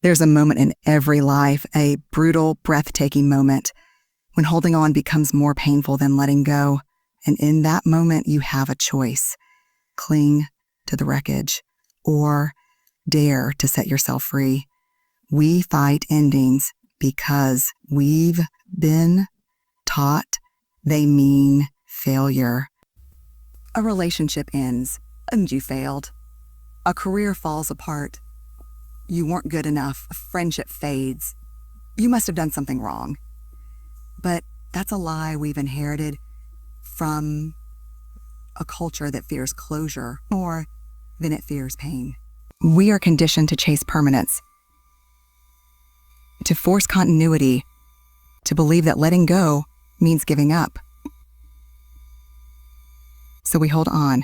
There's a moment in every life, a brutal, breathtaking moment, when holding on becomes more painful than letting go. And in that moment, you have a choice. Cling to the wreckage or dare to set yourself free. We fight endings because we've been taught they mean failure. A relationship ends and you failed. A career falls apart. You weren't good enough. A friendship fades. You must have done something wrong. But that's a lie we've inherited from a culture that fears closure more than it fears pain. We are conditioned to chase permanence, to force continuity, to believe that letting go means giving up. So we hold on.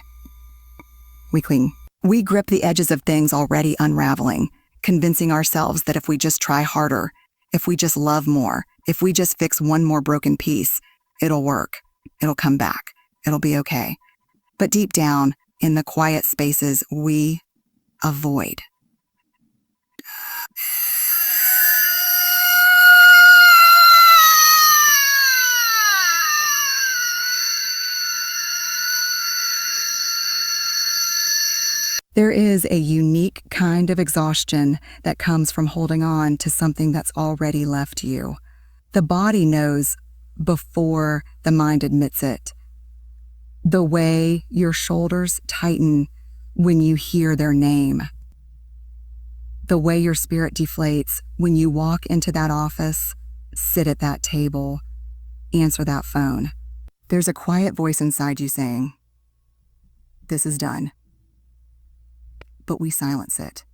We cling. We grip the edges of things already unraveling, convincing ourselves that if we just try harder, if we just love more, if we just fix one more broken piece, it'll work. It'll come back. It'll be okay. But deep down, in the quiet spaces we avoid, there is a unique kind of exhaustion that comes from holding on to something that's already left you. The body knows before the mind admits it. The way your shoulders tighten when you hear their name. The way your spirit deflates when you walk into that office, sit at that table, answer that phone. There's a quiet voice inside you saying, "This is done." But we silence it.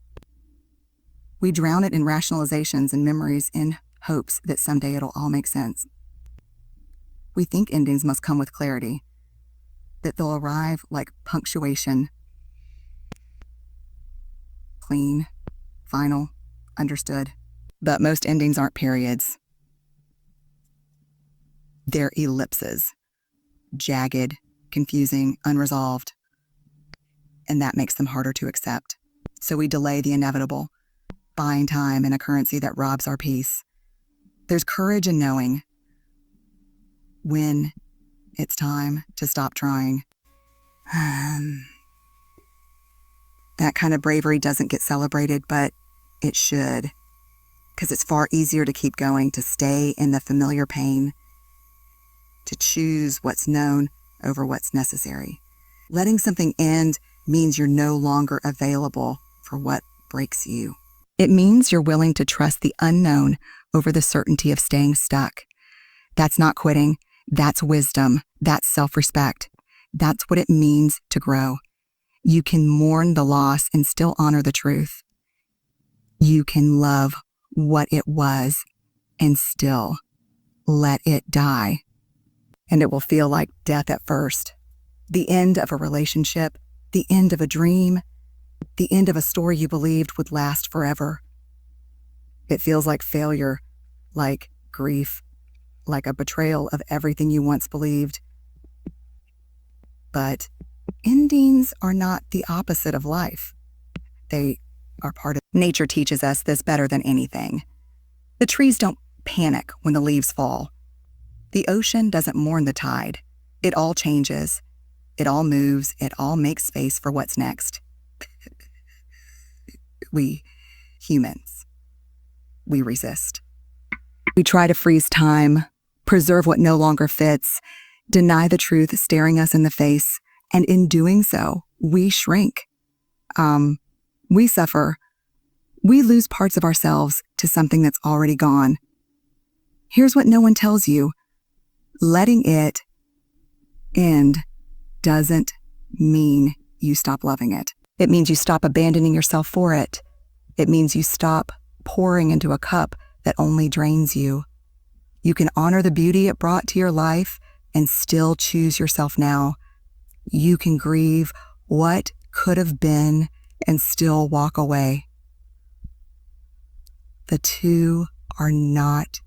We drown it in rationalizations and memories in hopes that someday it'll all make sense. We think endings must come with clarity, that they'll arrive like punctuation. Clean, final, understood. But most endings aren't periods. They're ellipses, jagged, confusing, unresolved. And that makes them harder to accept. So we delay the inevitable, buying time in a currency that robs our peace. There's courage in knowing when it's time to stop trying. That kind of bravery doesn't get celebrated, but it should. Because it's far easier to keep going, to stay in the familiar pain, to choose what's known over what's necessary. Letting something end means you're no longer available for what breaks you. It means you're willing to trust the unknown over the certainty of staying stuck. That's not quitting. That's wisdom. That's self-respect. That's what it means to grow. You can mourn the loss and still honor the truth. You can love what it was and still let it die. And it will feel like death at first. The end of a relationship, the end of a dream, the end of a story you believed would last forever. It feels like failure, like grief, like a betrayal of everything you once believed. But endings are not the opposite of life. They are part of nature. Teaches us this better than anything. The trees don't panic when the leaves fall. The ocean doesn't mourn the tide. It all changes. It all moves. It all makes space for what's next. We, humans, we resist. We try to freeze time, preserve what no longer fits, deny the truth staring us in the face, and in doing so, we shrink. We suffer. We lose parts of ourselves to something that's already gone. Here's what no one tells you. Letting it end doesn't mean you stop loving it. It means you stop abandoning yourself for it. It means you stop pouring into a cup that only drains you. You can honor the beauty it brought to your life and still choose yourself now. You can grieve what could have been and still walk away. The two are not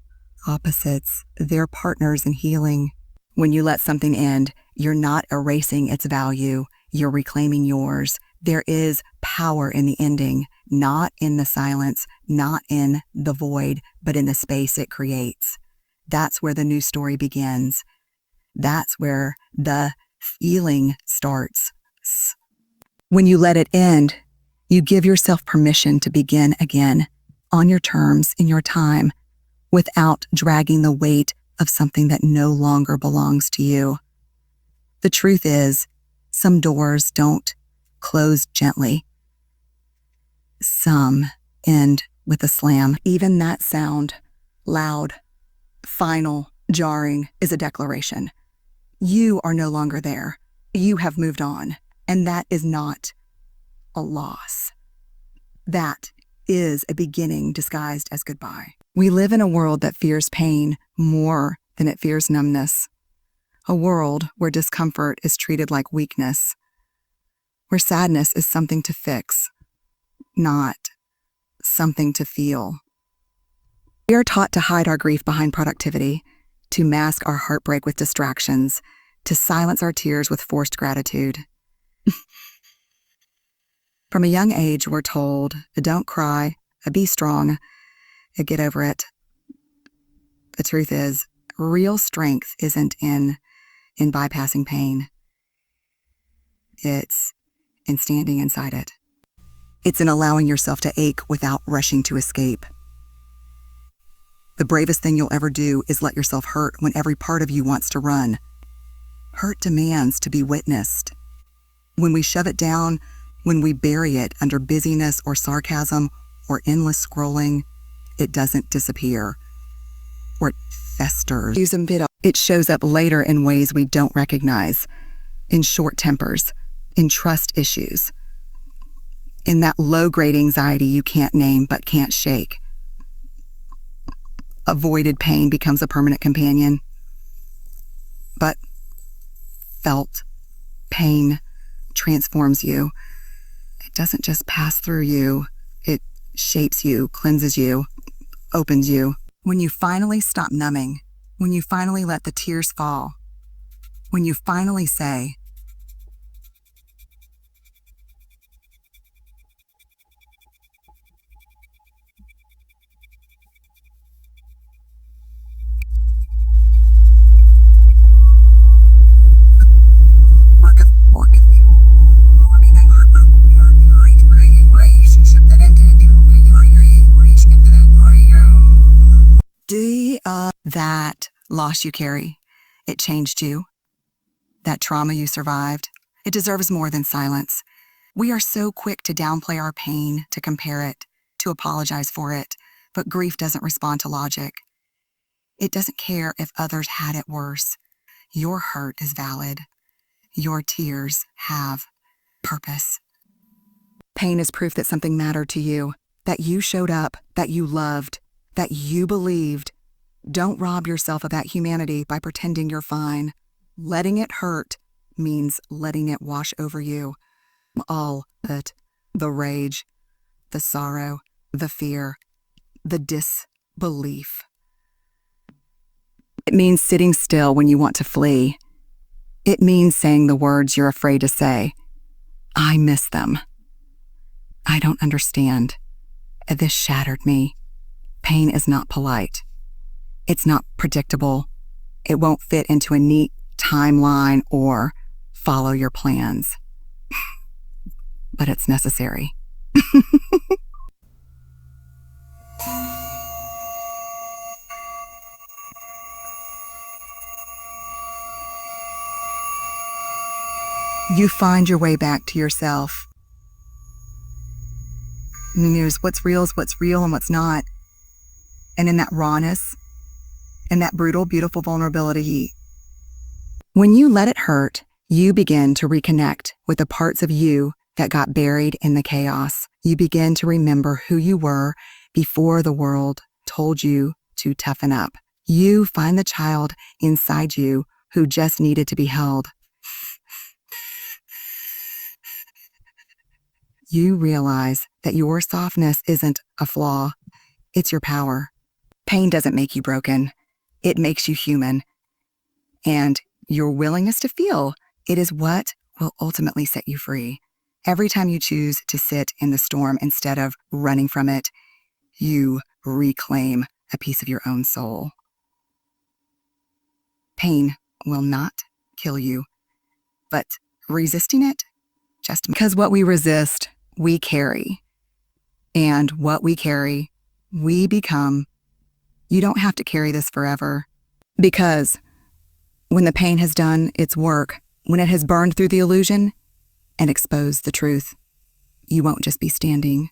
opposites. They're partners in healing. When you let something end, you're not erasing its value. You're reclaiming yours. There is power in the ending. not in the silence, not in the void, but in the space it creates. That's where the new story begins. That's where the feeling starts. When you let it end, you give yourself permission to begin again, on your terms, in your time, without dragging the weight of something that no longer belongs to you. The truth is, some doors don't close gently. Some end with a slam. Even that sound, loud, final, jarring, is a declaration. You are no longer there. You have moved on. And that is not a loss. That is a beginning disguised as goodbye. We live in a world that fears pain more than it fears numbness. A world where discomfort is treated like weakness. Where sadness is something to fix, not something to feel. We are taught to hide our grief behind productivity, to mask our heartbreak with distractions, to silence our tears with forced gratitude. From a young age, we're told, don't cry, be strong, get over it. The truth is, real strength isn't in bypassing pain. It's in standing inside it. It's in allowing yourself to ache without rushing to escape. The bravest thing you'll ever do is let yourself hurt when every part of you wants to run. Hurt demands to be witnessed. When we shove it down, when we bury it under busyness or sarcasm or endless scrolling, it doesn't disappear. Or it festers. It shows up later in ways we don't recognize, in short tempers, in trust issues, in that low-grade anxiety you can't name but can't shake. Avoided pain becomes a permanent companion. But felt pain transforms you. It doesn't just pass through you. It shapes you, cleanses you, opens you. When you finally stop numbing, when you finally let the tears fall, when you finally say, that loss you carry, it changed you. That trauma you survived, it deserves more than silence. We are so quick to downplay our pain, to compare it, to apologize for it, but grief doesn't respond to logic. It doesn't care if others had it worse. Your hurt is valid. Your tears have purpose. Pain is proof that something mattered to you, that you showed up, that you loved, that you believed. Don't rob yourself of that humanity by pretending you're fine. Letting it hurt means letting it wash over you. All it, the rage, the sorrow, the fear, the disbelief. It means sitting still when you want to flee. It means saying the words you're afraid to say. I miss them. I don't understand. This shattered me. Pain is not polite. It's not predictable. It won't fit into a neat timeline or follow your plans. But it's necessary. You find your way back to yourself. And there's what's real is what's real and what's not. And in that rawness, and that brutal, beautiful vulnerability, when you let it hurt, you begin to reconnect with the parts of you that got buried in the chaos. You begin to remember who you were before the world told you to toughen up. You find the child inside you who just needed to be held. You realize that your softness isn't a flaw, it's your power. Pain doesn't make you broken. It makes you human. And your willingness to feel, it is what will ultimately set you free. Every time you choose to sit in the storm instead of running from it, you reclaim a piece of your own soul. Pain will not kill you, but resisting it just because what we resist, we carry. And what we carry, we become. You don't have to carry this forever. Because when the pain has done its work, when it has burned through the illusion and exposed the truth, you won't just be standing.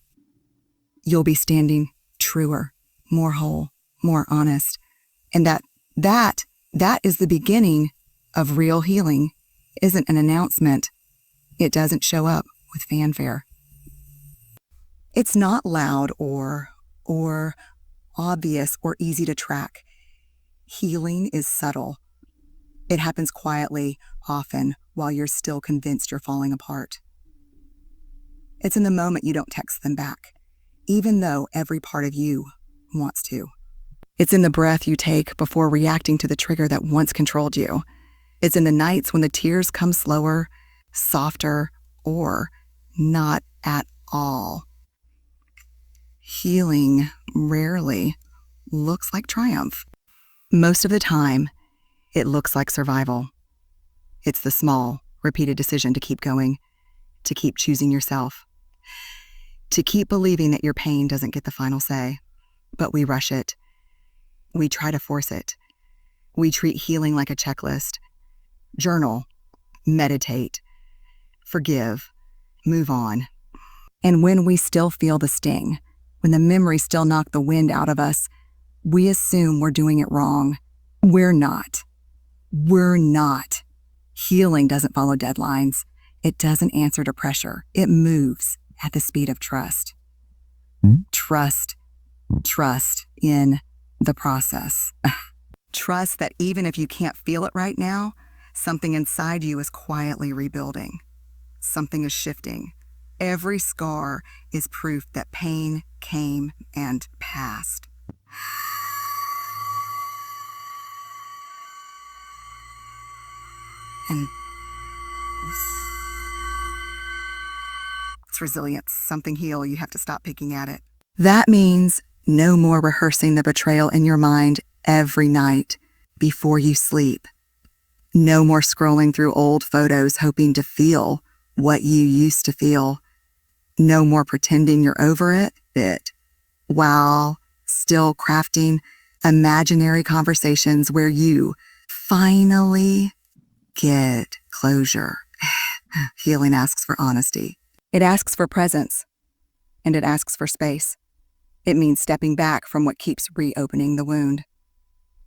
You'll be standing truer, more whole, more honest. And that is the beginning of real healing. Isn't an announcement. It doesn't show up with fanfare. It's not loud or obvious or easy to track. Healing is subtle. It happens quietly, often, while you're still convinced you're falling apart. It's in the moment you don't text them back, even though every part of you wants to. It's in the breath you take before reacting to the trigger that once controlled you. It's in the nights when the tears come slower, softer, or not at all. Healing rarely looks like triumph. Most of the time, it looks like survival. It's the small, repeated decision to keep going, to keep choosing yourself, to keep believing that your pain doesn't get the final say. But we rush it. We try to force it. We treat healing like a checklist. Journal, meditate, forgive, move on. And when we still feel the sting, when the memories still knock the wind out of us, we assume we're doing it wrong. We're not. We're not. Healing doesn't follow deadlines. It doesn't answer to pressure. It moves at the speed of trust. Trust in the process. Trust that even if you can't feel it right now, something inside you is quietly rebuilding. Something is shifting. Every scar is proof that pain came and passed. And it's resilience, something heal. You have to stop picking at it. That means no more rehearsing the betrayal in your mind every night before you sleep. No more scrolling through old photos hoping to feel what you used to feel. No more pretending you're over it while still crafting imaginary conversations where you finally get closure. Healing asks for honesty. It asks for presence, and it asks for space. It means stepping back from what keeps reopening the wound.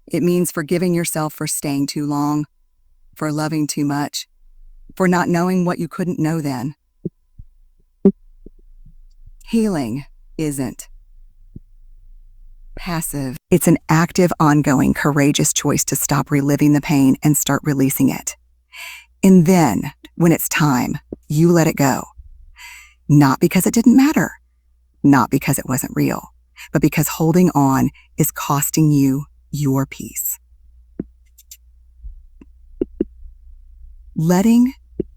It means forgiving yourself for staying too long, for loving too much, for not knowing what you couldn't know then. Healing isn't passive. It's an active, ongoing, courageous choice to stop reliving the pain and start releasing it. And then, when it's time, you let it go. Not because it didn't matter, not because it wasn't real, but because holding on is costing you your peace. Letting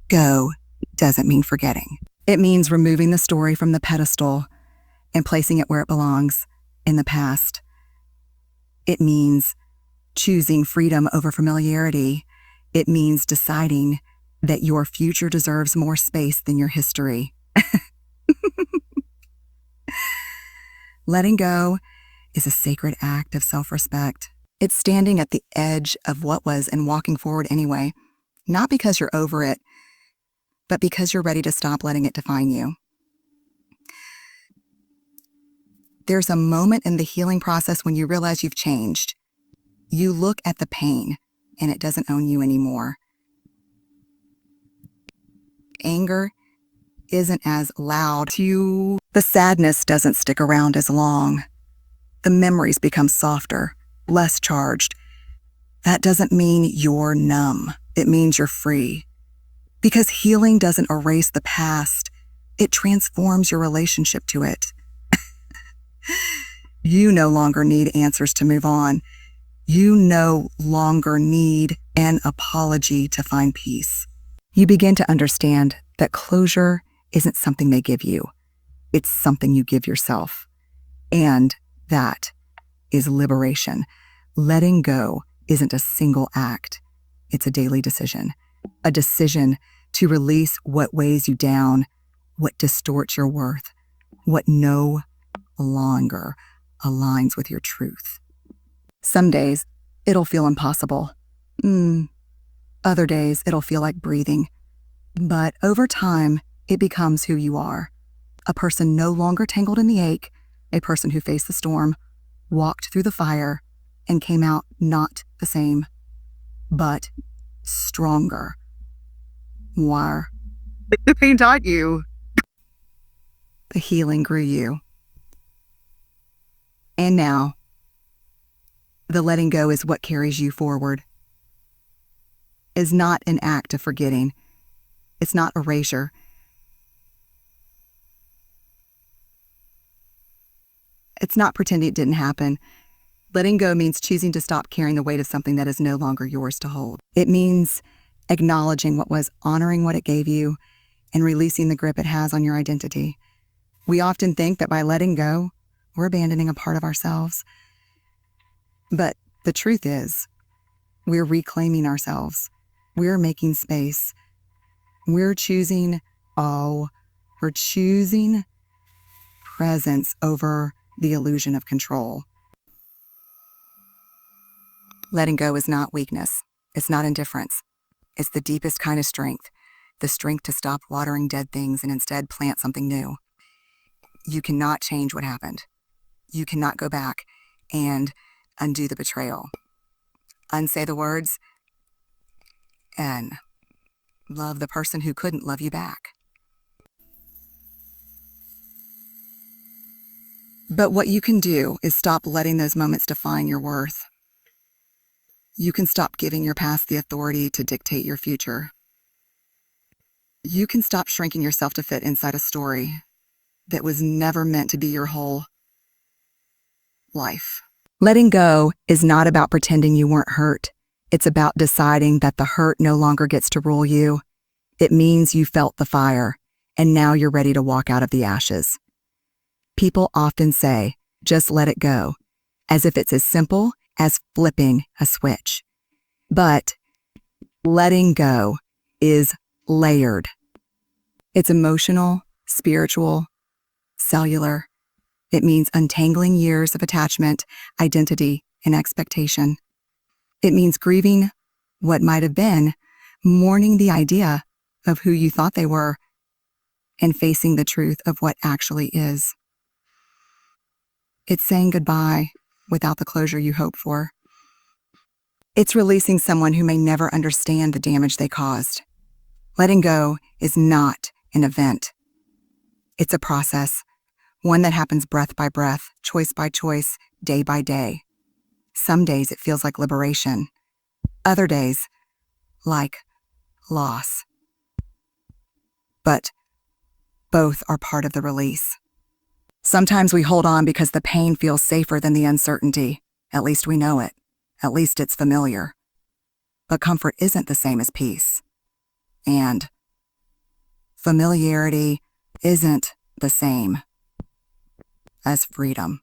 go doesn't mean forgetting. It means removing the story from the pedestal and placing it where it belongs, in the past. It means choosing freedom over familiarity. It means deciding that your future deserves more space than your history. Letting go is a sacred act of self-respect. It's standing at the edge of what was and walking forward anyway, not because you're over it, but because you're ready to stop letting it define you. There's a moment in the healing process when you realize you've changed. You look at the pain, and it doesn't own you anymore. Anger isn't as loud. The sadness doesn't stick around as long. The memories become softer, less charged. That doesn't mean you're numb. It means you're free. Because healing doesn't erase the past. It transforms your relationship to it. You no longer need answers to move on. You no longer need an apology to find peace. You begin to understand that closure isn't something they give you. It's something you give yourself. And that is liberation. Letting go isn't a single act. It's a daily decision. A decision to release what weighs you down, what distorts your worth, what no longer aligns with your truth. Some days, it'll feel impossible. Other days, it'll feel like breathing. But over time, it becomes who you are. A person no longer tangled in the ache, a person who faced the storm, walked through the fire, and came out not the same, but stronger. Why? The pain taught you. The healing grew you. And now, the letting go is what carries you forward. Is not an act of forgetting. It's not erasure. It's not pretending it didn't happen. Letting go means choosing to stop carrying the weight of something that is no longer yours to hold. It means acknowledging what was, honoring what it gave you, and releasing the grip it has on your identity. We often think that by letting go, we're abandoning a part of ourselves. But the truth is, we're reclaiming ourselves. We're making space. We're choosing presence over the illusion of control. Letting go is not weakness. It's not indifference. It's the deepest kind of strength, the strength to stop watering dead things and instead plant something new. You cannot change what happened. You cannot go back and undo the betrayal. Unsay the words and love the person who couldn't love you back. But what you can do is stop letting those moments define your worth. You can stop giving your past the authority to dictate your future. You can stop shrinking yourself to fit inside a story that was never meant to be your whole life. Letting go is not about pretending you weren't hurt. It's about deciding that the hurt no longer gets to rule you. It means you felt the fire, and now you're ready to walk out of the ashes. People often say, just let it go, as if it's as simple as flipping a switch. But letting go is layered. It's emotional, spiritual, cellular. It means untangling years of attachment, identity, and expectation. It means grieving what might have been, mourning the idea of who you thought they were, and facing the truth of what actually is. It's saying goodbye without the closure you hoped for. It's releasing someone who may never understand the damage they caused. Letting go is not an event. It's a process, one that happens breath by breath, choice by choice, day by day. Some days it feels like liberation. Other days, like loss. But both are part of the release. Sometimes we hold on because the pain feels safer than the uncertainty. At least we know it. At least it's familiar. But comfort isn't the same as peace. And familiarity isn't the same as freedom.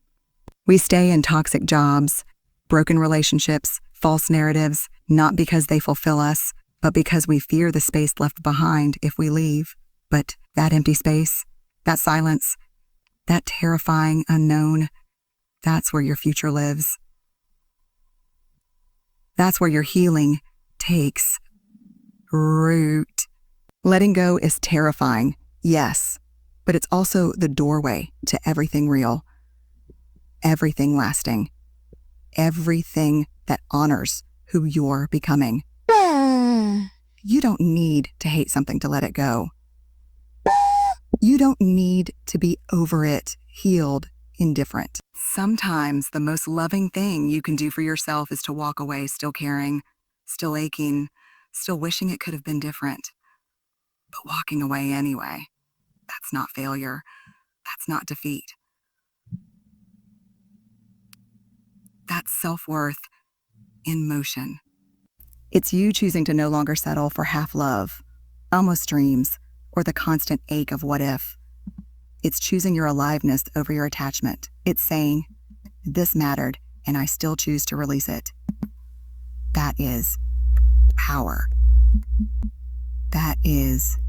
We stay in toxic jobs, broken relationships, false narratives, not because they fulfill us, but because we fear the space left behind if we leave. But that empty space, that silence, that terrifying unknown, that's where your future lives. That's where your healing takes root. Letting go is terrifying, yes, but it's also the doorway to everything real, everything lasting, everything that honors who you're becoming. You don't need to hate something to let it go. You don't need to be over it, healed, indifferent. Sometimes the most loving thing you can do for yourself is to walk away still caring, still aching, still wishing it could have been different. But walking away anyway, that's not failure. That's not defeat. That's self-worth in motion. It's you choosing to no longer settle for half love, almost dreams, or the constant ache of what if. It's choosing your aliveness over your attachment. It's saying, this mattered, and I still choose to release it. That is power. That is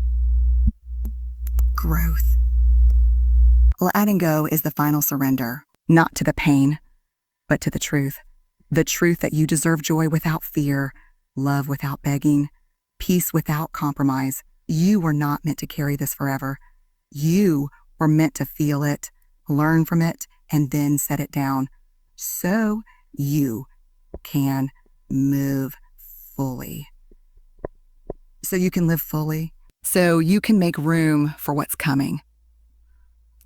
growth. Letting go is the final surrender, not to the pain, but to the truth. The truth that you deserve joy without fear, love without begging, peace without compromise. You were not meant to carry this forever. You were meant to feel it, learn from it, and then set it down so you can move fully. So you can live fully, so you can make room for what's coming.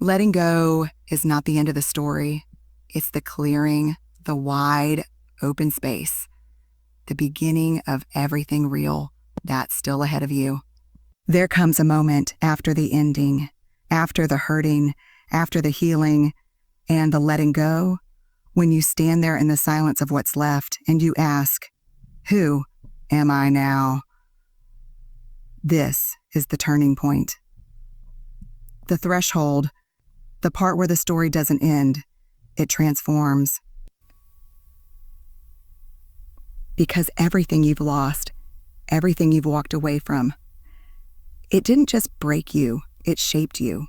Letting go is not the end of the story. It's the clearing, the wide open space, the beginning of everything real that's still ahead of you. There comes a moment after the ending, after the hurting, after the healing, and the letting go, when you stand there in the silence of what's left and you ask, who am I now? This is the turning point. The threshold, the part where the story doesn't end, it transforms. Because everything you've lost, everything you've walked away from, it didn't just break you, it shaped you.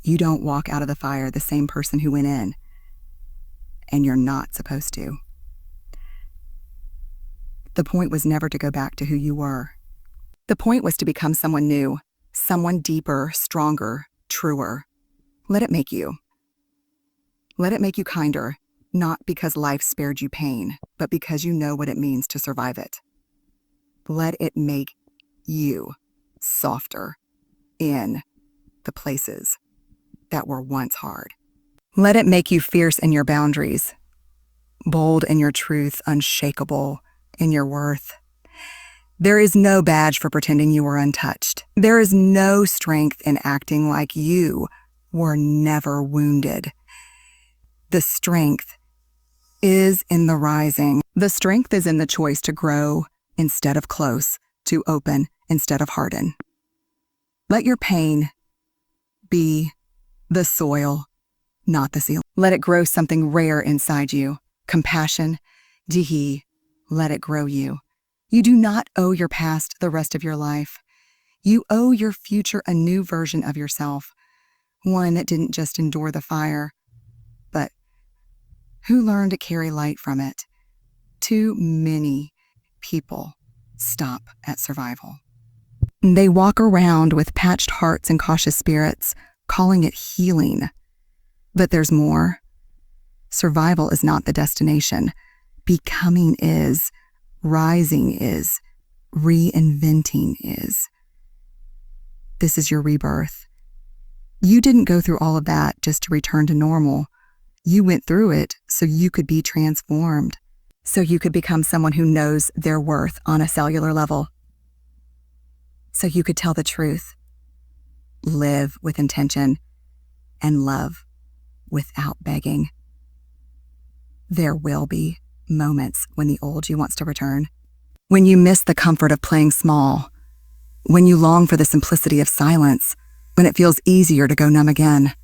You don't walk out of the fire the same person who went in, and you're not supposed to. The point was never to go back to who you were. The point was to become someone new, someone deeper, stronger, truer. Let it make you. Let it make you kinder, not because life spared you pain, but because you know what it means to survive it. Let it make you softer in the places that were once hard. Let it make you fierce in your boundaries, bold in your truth, unshakable in your worth. There is no badge for pretending you were untouched. There is no strength in acting like you were never wounded. The strength is in the rising. The strength is in the choice to grow instead of close, to open instead of harden. Let your pain be the soil, not the ceiling. Let it grow something rare inside you. Compassion, dihi, let it grow you. You do not owe your past the rest of your life. You owe your future a new version of yourself, one that didn't just endure the fire, but who learned to carry light from it. Too many people stop at survival. They walk around with patched hearts and cautious spirits, calling it healing. But there's more. Survival is not the destination. Becoming is. Rising is. Reinventing is. This is your rebirth. You didn't go through all of that just to return to normal. You went through it so you could be transformed, so you could become someone who knows their worth on a cellular level, so you could tell the truth, live with intention, and love without begging. There will be moments when the old you wants to return, when you miss the comfort of playing small, when you long for the simplicity of silence, when it feels easier to go numb again.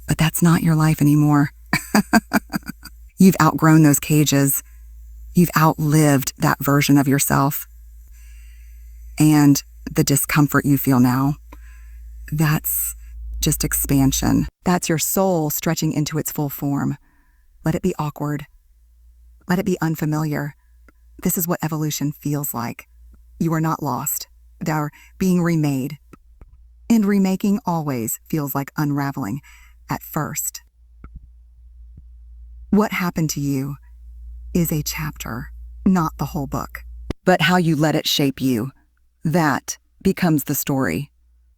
But that's not your life anymore. You've outgrown those cages. You've outlived that version of yourself. And the discomfort you feel now, that's just expansion. That's your soul stretching into its full form. Let it be awkward. Let it be unfamiliar. This is what evolution feels like. You are not lost. They are being remade. And remaking always feels like unraveling at first. What happened to you is a chapter, not the whole book. But how you let it shape you, that becomes the story.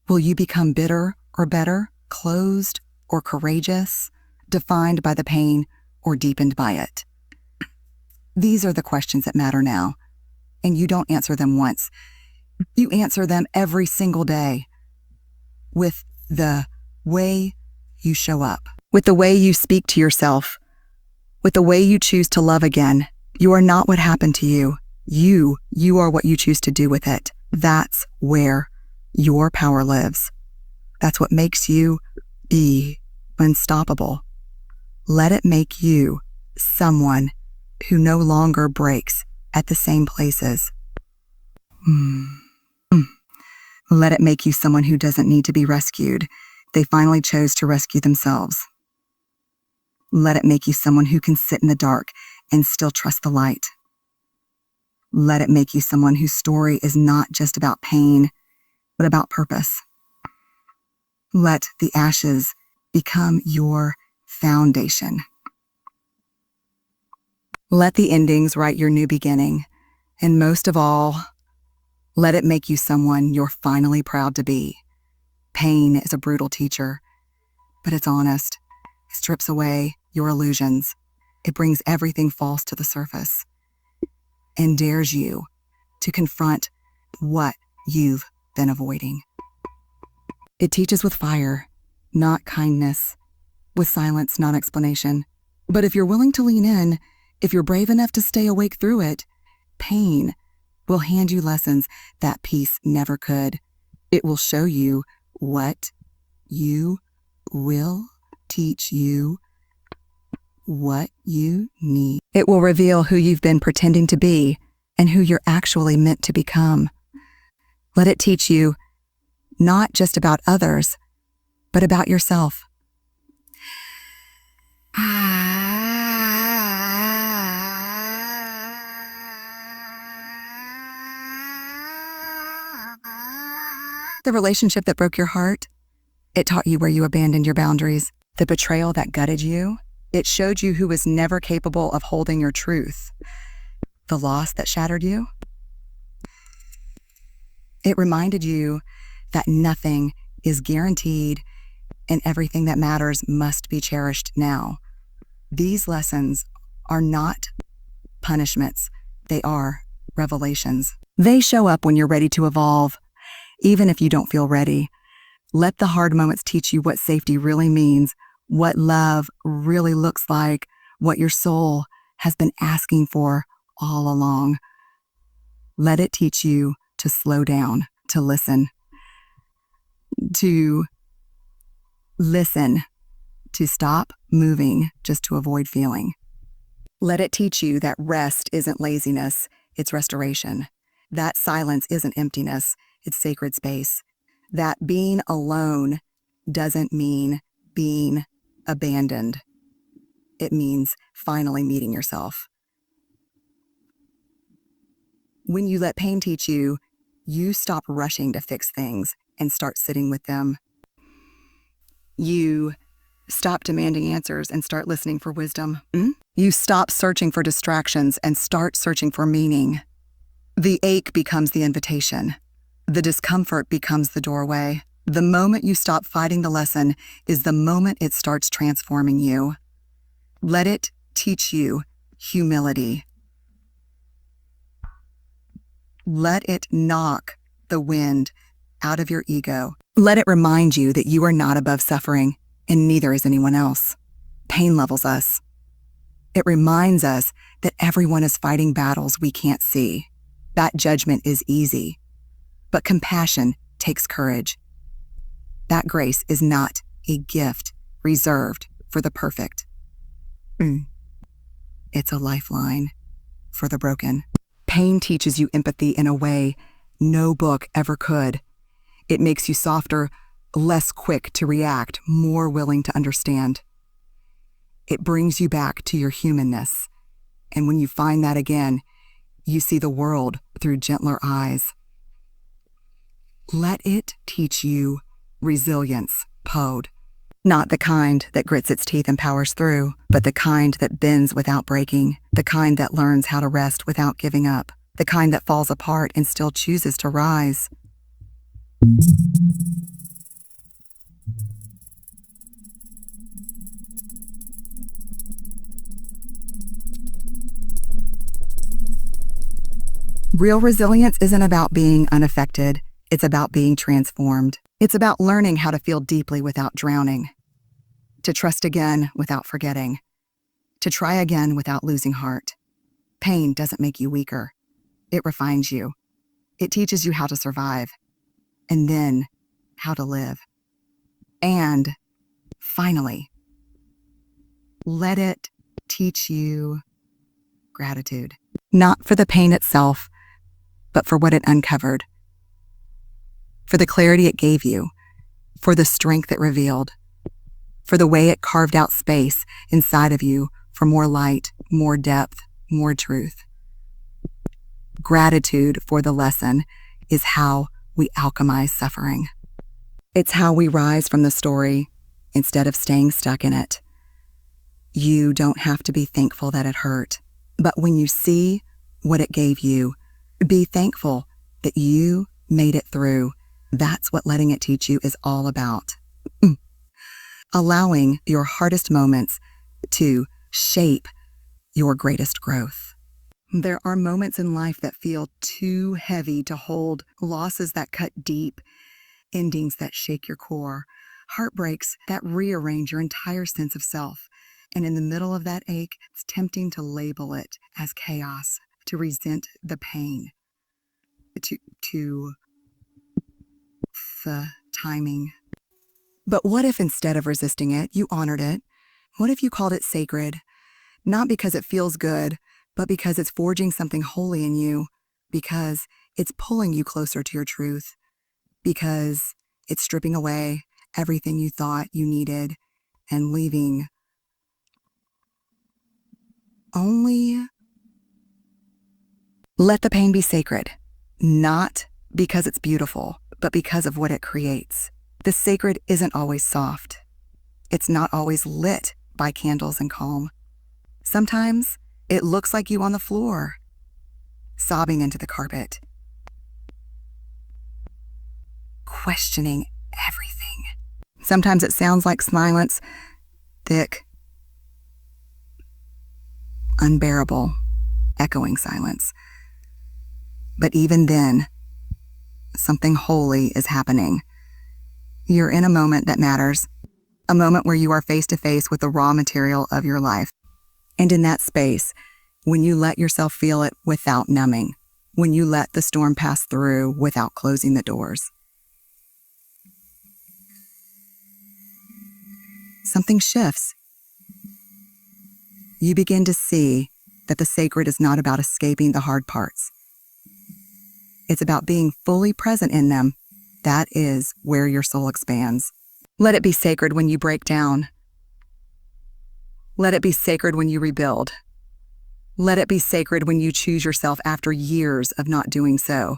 Will you become bitter or better, closed or courageous, defined by the pain or deepened by it? These are the questions that matter now, and you don't answer them once. You answer them every single day with the way you show up, with the way you speak to yourself, with the way you choose to love again. You are not what happened to you. You are what you choose to do with it. That's where your power lives. That's what makes you be unstoppable. Let it make you someone who no longer breaks at the same places. Let it make you someone who doesn't need to be rescued. They finally chose to rescue themselves. Let it make you someone who can sit in the dark and still trust the light. Let it make you someone whose story is not just about pain, but about purpose. Let the ashes become your foundation. Let the endings write your new beginning. And most of all, let it make you someone you're finally proud to be. Pain is a brutal teacher, but it's honest. It strips away your illusions. It brings everything false to the surface and dares you to confront what you've been avoiding. It teaches with fire, not kindness, with silence, not explanation. But if you're willing to lean in, if you're brave enough to stay awake through it, pain will hand you lessons that peace never could. It will show you what you will teach you what you need. It will reveal who you've been pretending to be and who you're actually meant to become. Let it teach you not just about others, but about yourself. The relationship that broke your heart, it taught you where you abandoned your boundaries. The betrayal that gutted you, it showed you who was never capable of holding your truth. The loss that shattered you, it reminded you that nothing is guaranteed and everything that matters must be cherished now. These lessons are not punishments. They are revelations. They show up when you're ready to evolve, even if you don't feel ready. Let the hard moments teach you what safety really means, what love really looks like, what your soul has been asking for all along. Let it teach you to slow down, to listen, to stop moving just to avoid feeling. Let it teach you that rest isn't laziness, it's restoration. That silence isn't emptiness, it's sacred space. That being alone doesn't mean being abandoned. It means finally meeting yourself. When you let pain teach you, you stop rushing to fix things and start sitting with them. You stop demanding answers and start listening for wisdom. You stop searching for distractions and start searching for meaning. The ache becomes the invitation. The discomfort becomes the doorway. The moment you stop fighting the lesson is the moment it starts transforming you. Let it teach you humility. Let it knock the wind out of your ego. Let it remind you that you are not above suffering, and neither is anyone else. Pain levels us. It reminds us that everyone is fighting battles we can't see. That judgment is easy, but compassion takes courage. That grace is not a gift reserved for the perfect. It's a lifeline for the broken. Pain teaches you empathy in a way no book ever could. It makes you softer, less quick to react, more willing to understand. It brings you back to your humanness. And when you find that again, you see the world through gentler eyes. Let it teach you resilience, Pode. Not the kind that grits its teeth and powers through, but the kind that bends without breaking, the kind that learns how to rest without giving up, the kind that falls apart and still chooses to rise. Real resilience isn't about being unaffected. It's about being transformed. It's about learning how to feel deeply without drowning, to trust again without forgetting, to try again without losing heart. Pain doesn't make you weaker. It refines you. It teaches you how to survive. and then how to live. And finally, let it teach you gratitude, not for the pain itself, but for what it uncovered, for the clarity it gave you, for the strength it revealed, for the way it carved out space inside of you for more light, more depth, more truth. Gratitude for the lesson is how we alchemize suffering. It's how we rise from the story instead of staying stuck in it. You don't have to be thankful that it hurt, but when you see what it gave you, be thankful that you made it through. That's what letting it teach you is all about. Allowing your hardest moments to shape your greatest growth. There are moments in life that feel too heavy to hold, losses that cut deep, endings that shake your core, heartbreaks that rearrange your entire sense of self. And in the middle of that ache, it's tempting to label it as chaos, to resent the pain, to the timing. But what if instead of resisting it, you honored it? What if you called it sacred? Not because it feels good, but because it's forging something holy in you, because it's pulling you closer to your truth, because it's stripping away everything you thought you needed and leaving only. Let the pain be sacred, not because it's beautiful, but because of what it creates. The sacred isn't always soft. It's not always lit by candles and calm. Sometimes it looks like you on the floor, sobbing into the carpet, questioning everything. Sometimes it sounds like silence, thick, unbearable, echoing silence. But even then, something holy is happening. You're in a moment that matters, a moment where you are face to face with the raw material of your life. And in that space, when you let yourself feel it without numbing, when you let the storm pass through without closing the doors, something shifts. You begin to see that the sacred is not about escaping the hard parts. It's about being fully present in them. That is where your soul expands. Let it be sacred when you break down. Let it be sacred when you rebuild. Let it be sacred when you choose yourself after years of not doing so.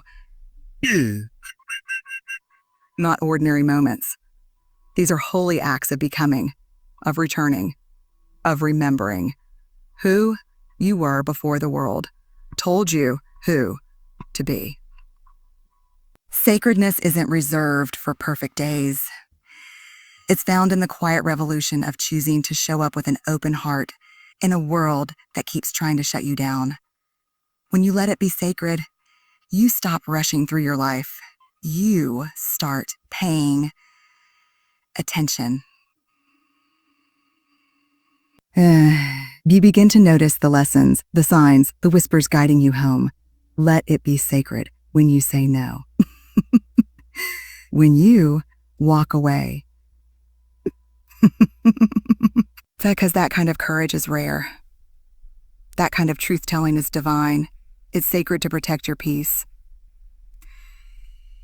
Not ordinary moments. These are holy acts of becoming, of returning, of remembering who you were before the world told you who to be. Sacredness isn't reserved for perfect days. It's found in the quiet revolution of choosing to show up with an open heart in a world that keeps trying to shut you down. When you let it be sacred, you stop rushing through your life. You start paying attention. You begin to notice the lessons, the signs, the whispers guiding you home. Let it be sacred when you say no. When you walk away. Because that kind of courage is rare. That kind of truth-telling is divine. It's sacred to protect your peace.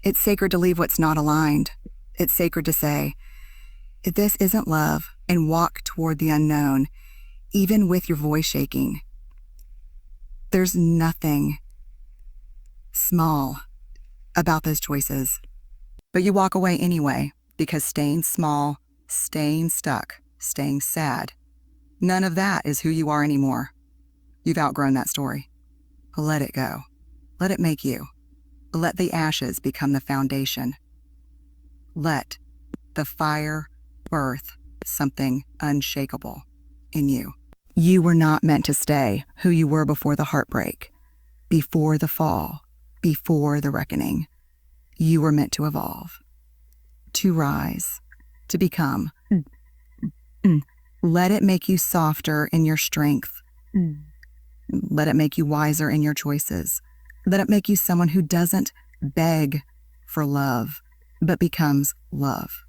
It's sacred to leave what's not aligned. It's sacred to say, if this isn't love, and walk toward the unknown, even with your voice shaking. There's nothing small about those choices. But you walk away anyway, because staying small, staying stuck, staying sad, none of that is who you are anymore. You've outgrown that story. Let it go. Let it make you. Let the ashes become the foundation. Let the fire birth something unshakable in you. You were not meant to stay who you were before the heartbreak, before the fall, before the reckoning. You were meant to evolve, to rise, to become. Let it make you softer in your strength. Let it make you wiser in your choices. Let it make you someone who doesn't beg for love, but becomes love.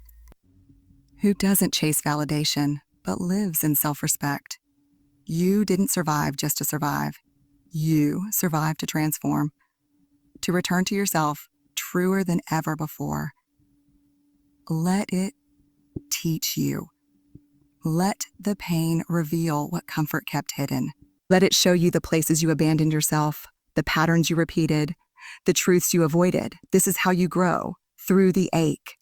Who doesn't chase validation, but lives in self-respect. You didn't survive just to survive. You survived to transform, to return to yourself truer than ever before. Let it teach you. Let the pain reveal what comfort kept hidden. Let it show you the places you abandoned yourself, the patterns you repeated, the truths you avoided. This is how you grow, through the ache,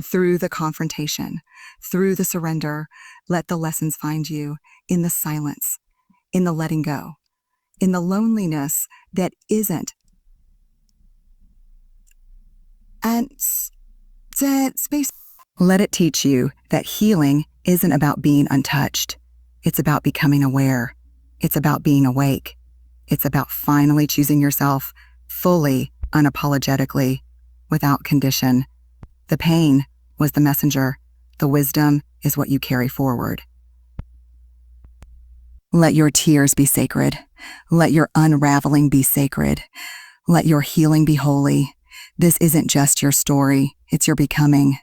through the confrontation, through the surrender. Let the lessons find you in the silence, in the letting go, in the loneliness that isn't. And space. Let it teach you that healing isn't about being untouched. It's about becoming aware. It's about being awake. It's about finally choosing yourself fully, unapologetically, without condition. The pain was the messenger. The wisdom is what you carry forward. Let your tears be sacred. Let your unraveling be sacred. Let your healing be holy. This isn't just your story, it's your becoming.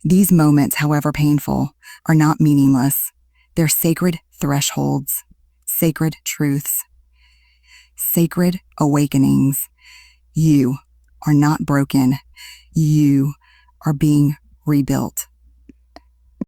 These moments, however painful, are not meaningless. They're sacred thresholds, sacred truths, sacred awakenings. You are not broken. You are being rebuilt.